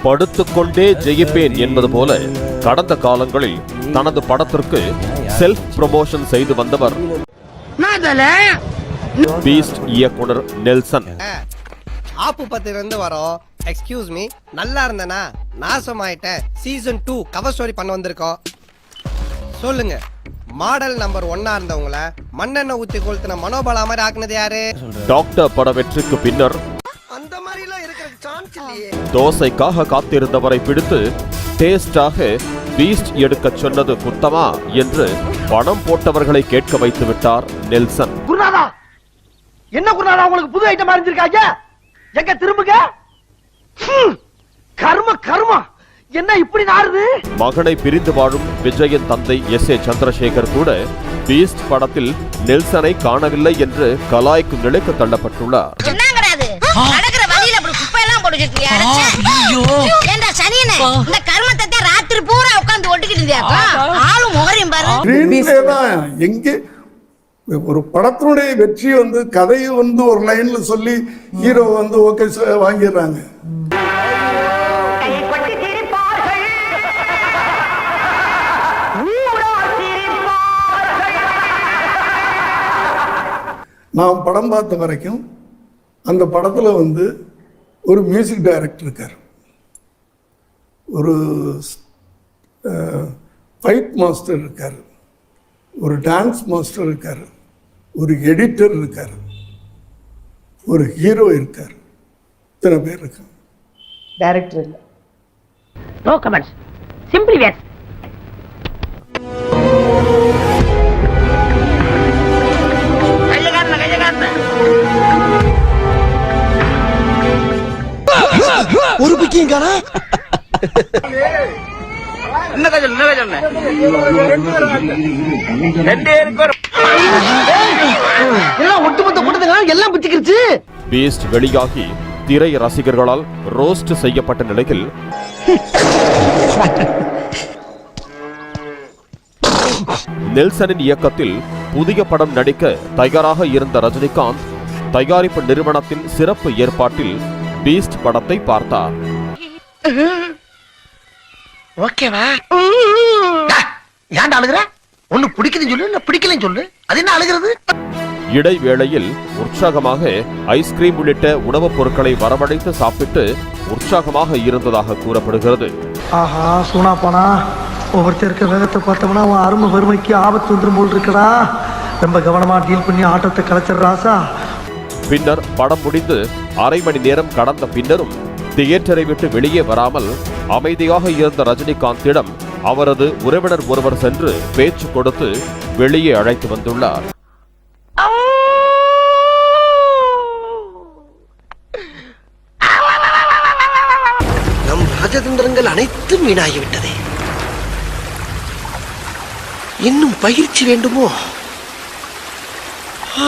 படுத்துக்கொண்டே ஜெயிப்பேன் என்பது போல கடந்த காலங்களில் தனது படத்திற்கு செல்ஃப் ப்ரமோஷன் செய்து வந்தவர் பீஸ்ட் இயக்குனர் நெல்சன். ஆப்பு 10 இருந்து வரோம். எக்ஸ்கியூஸ் மீ, நல்லா இருந்தனா நாசமாயிட்டேன். சீசன் 2 கவர் ஸ்டோரி பண்ண வந்திருக்கோம். சொல்லுங்க, மாடல் நம்பர் 1 இருந்தவங்கள மண்ணெண்ணெய் ஊத்தி கொளுத்தின மனோபலா மாதிரி ஆக்குனது யாரு? டாக்டர் பட வெற்றிக்கு பின்னர் அந்த மாதிரி எல்லாம் இருக்கிற சான்ஸ் இல்லையே. தோசைக்காக காத்திருந்தவரை பிடித்து டேஸ்டாக பீஸ்ட் எடுக்க சொன்னது குத்தமா என்று பணம் போட்டவர்களை கேட்க வைத்து விட்டார் நெல்சன். குருநாதா, என்ன குருநாதா உங்களுக்கு புது ஐட்டம் அறிஞ்சிருக்காங்க? எங்க திரும்புங்க. கர்ம கர்மா என்ன இப்படி நாறுது? மகனை பிரிந்து வாழும் விஜயின் தந்தை S.A. சந்திரசேகர் கூட பீஸ்ட் படத்தில் நெல்சனை காணவில்லை என்று கலாய்க்கும் நிலைக்கு தள்ளப்பட்டுள்ளார். ஒரு படத்தினுடைய வெற்றி கதையை ஒரு லைன்ல சொல்லி ஹீரோ ஓகே வாங்கிடுறாங்க. நான் படம் பார்த்த வரைக்கும் அந்த படத்துல ஒரு மியூசிக் டைரக்டர் இருக்கார், ஒரு ஃபைட் மாஸ்டர் இருக்கார், ஒரு டான்ஸ் மாஸ்டர் இருக்கார், ஒரு எடிட்டர் இருக்கார், ஒரு ஹீரோ இருக்கார். இத்தனை பேர் இருக்காங்க. டைரக்டர் இல்ல. No comments, simply wait. ஒரு பிக்கிங்கானா? பீஸ்ட் வெளியாகி திரை ரசிகர்களால் ரோஸ்ட் செய்யப்பட்ட நிலையில் நெல்சனின் இயக்கத்தில் புதிய படம் நடிக்க தயாராக இருந்த ரஜினிகாந்த் தயாரிப்பு நிறுவனத்தின் சிறப்பு ஏற்பாட்டில் பீஸ்ட் படத்தை பார்த்தார். ஓகேவா? ஏன்டா அழுகுற? ஒன்னு பிடிக்குதுன்னு சொல்லு, இல்ல பிடிக்கலன்னு சொல்லு. அது என்ன அழுகிறது? இடைவேளையில் உற்சாகமாக ஐஸ்கிரீம் உள்ளிட்ட உணவுப் பொருட்களை வரவழைத்து சாப்பிட்டு உற்சாகமாக இருந்ததாக கூறப்படுகிறது. ஆஹா, சூனா போனா ஒவ்வொருத்தருக்கு வேகத்தை பார்த்தோம்னா அவன் அருமை வறுமைக்கு ஆபத்து வந்துடும் போல் இருக்கடா. ரொம்ப கவனமா டீல் பண்ணி ஆட்டத்தை கலைச்சிடுறாசா. பின்னர் படம் முடிந்து அரை மணி நேரம் கடந்த பின்னரும் தியேட்டரை விட்டு வெளியே வராமல் அமைதியாக இருந்த ரஜினிகாந்திடம் அவரது உறவினர் ஒருவர் சென்று பேச்சு கொடுத்து வெளியே அழைத்து வந்துள்ளார். நம் ராஜதந்திரங்கள் அனைத்தும் வீணாகிவிட்டதே. இன்னும் பயிற்சி வேண்டுமோ?